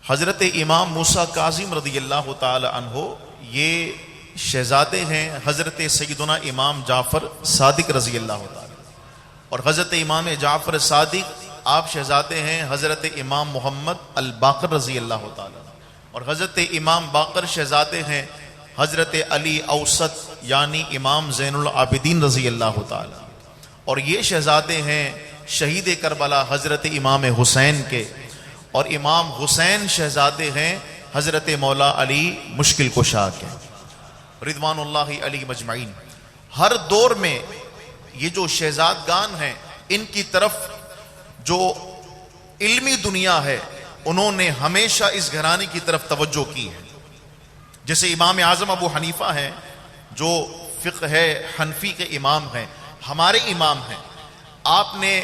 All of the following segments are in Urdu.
حضرت امام موسیٰ کاظم رضی اللہ تعالی عنہ یہ شہزادے ہیں حضرت سیدنا امام جعفر صادق رضی اللہ تعالی، اور حضرت امام جعفر صادق آپ شہزادے ہیں حضرت امام محمد الباقر رضی اللہ تعالی، اور حضرت امام باقر شہزادے ہیں حضرت علی اوسط یعنی امام زین العابدین رضی اللہ تعالی، اور یہ شہزادے ہیں شہید کربلا حضرت امام حسین کے، اور امام حسین شہزادے ہیں حضرت مولا علی مشکل کشا کے رضوان اللہ علیہ مجمعین۔ ہر دور میں یہ جو شہزادگان ہیں ان کی طرف جو علمی دنیا ہے انہوں نے ہمیشہ اس گھرانے کی طرف توجہ کی ہے۔ جیسے امام اعظم ابو حنیفہ ہیں جو فقہ حنفی کے امام ہیں، ہمارے امام ہیں، آپ نے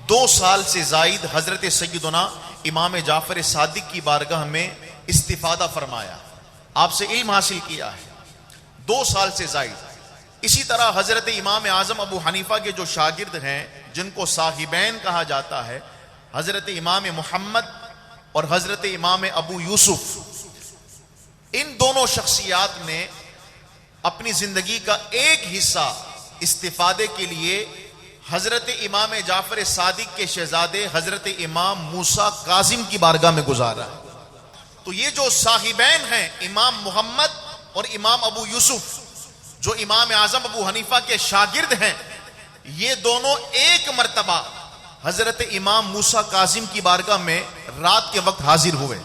2 سال سے زائد حضرت سیدنا امام جعفر صادق کی بارگاہ میں استفادہ فرمایا، آپ سے علم حاصل کیا ہے 2 سال سے زائد۔ اسی طرح حضرت امام اعظم ابو حنیفہ کے جو شاگرد ہیں جن کو صاحبین کہا جاتا ہے، حضرت امام محمد اور حضرت امام ابو یوسف، ان دونوں شخصیات نے اپنی زندگی کا ایک حصہ استفادے کے لیے حضرت امام جعفر صادق کے شہزادے حضرت امام موسیٰ کاظم کی بارگاہ میں گزارا۔ تو یہ جو صاحبین ہیں امام محمد اور امام ابو یوسف جو امام اعظم ابو حنیفہ کے شاگرد ہیں، یہ دونوں ایک مرتبہ حضرت امام موسیٰ کاظم کی بارگاہ میں رات کے وقت حاضر ہوئے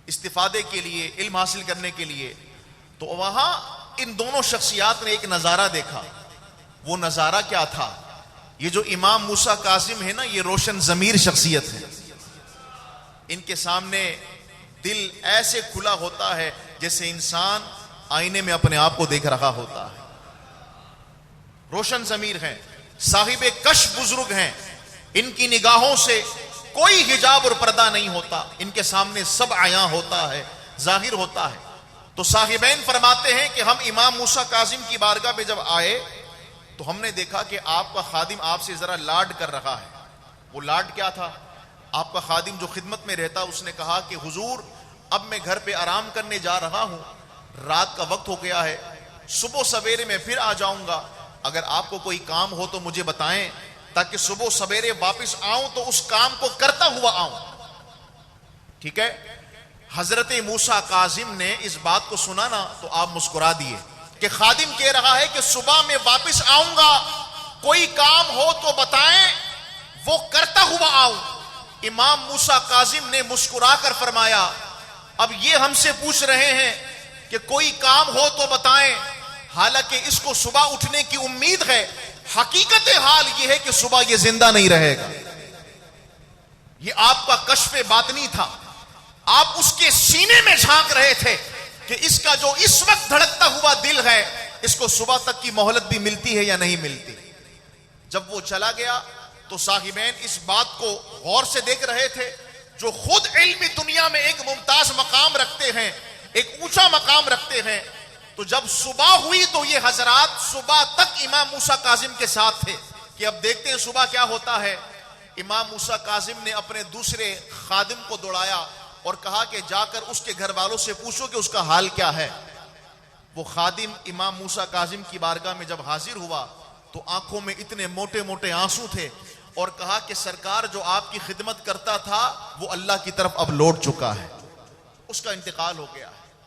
استفادے کے لیے، علم حاصل کرنے کے لیے۔ تو وہاں ان دونوں شخصیات نے ایک نظارہ دیکھا۔ وہ نظارہ کیا تھا؟ یہ جو امام موسیٰ کاظم ہے نا، یہ روشن ضمیر شخصیت ہے، ان کے سامنے دل ایسے کھلا ہوتا ہے جیسے انسان آئینے میں اپنے آپ کو دیکھ رہا ہوتا ہے۔ روشن ضمیر ہیں، صاحب کشف بزرگ ہیں، ان کی نگاہوں سے کوئی حجاب اور پردہ نہیں ہوتا، ان کے سامنے سب عیاں ہوتا ہے، ظاہر ہوتا ہے۔ تو صاحبین فرماتے ہیں کہ ہم امام موسیٰ کاظم کی بارگاہ میں جب آئے تو ہم نے دیکھا کہ آپ کا خادم آپ سے ذرا لاڈ کر رہا ہے۔ وہ لاڈ کیا تھا؟ آپ کا خادم جو خدمت میں رہتا اس نے کہا کہ حضور اب میں گھر پہ آرام کرنے جا رہا ہوں، رات کا وقت ہو گیا ہے، صبح سویرے میں پھر آ جاؤں گا، اگر آپ کو کوئی کام ہو تو مجھے بتائیں تاکہ صبح سویرے واپس آؤں تو اس کام کو کرتا ہوا آؤں۔ ٹھیک ہے؟ حضرت موسیٰ کاظم نے اس بات کو سنا نا تو آپ مسکرا دیے کہ خادم کہہ رہا ہے کہ صبح میں واپس آؤں گا، کوئی کام ہو تو بتائیں وہ کرتا ہوا آؤں۔ امام موسیٰ کاظم نے مسکرا کر فرمایا اب یہ ہم سے پوچھ رہے ہیں کہ کوئی کام ہو تو بتائیں، حالانکہ اس کو صبح اٹھنے کی امید ہے، حقیقت حال یہ ہے کہ صبح یہ زندہ نہیں رہے گا۔ یہ آپ کا کشف باطنی تھا، آپ اس کے سینے میں جھانک رہے تھے کہ اس کا جو اس وقت دھڑکتا ہوا دل ہے اس کو صبح تک کی مہلت بھی ملتی ہے یا نہیں ملتی۔ جب وہ چلا گیا تو صاحبین اس بات کو غور سے دیکھ رہے تھے، جو خود علمی دنیا میں ایک ممتاز مقام رکھتے ہیں، ایک اونچا مقام رکھتے ہیں۔ تو جب صبح ہوئی تو یہ حضرات صبح تک امام موسیٰ کاظم کے ساتھ تھے کہ اب دیکھتے ہیں صبح کیا ہوتا ہے۔ امام موسیٰ کاظم نے اپنے دوسرے خادم کو دوڑایا اور کہا کہ جا کر اس کے گھر والوں سے پوچھو کہ اس کا حال کیا ہے۔ وہ خادم امام موسیٰ کاظم کی بارگاہ میں جب حاضر ہوا تو آنکھوں میں اتنے موٹے موٹے آنسو تھے اور کہا کہ سرکار جو آپ کی خدمت کرتا تھا وہ اللہ کی طرف اب لوٹ چکا ہے، اس کا انتقال ہو گیا ہے۔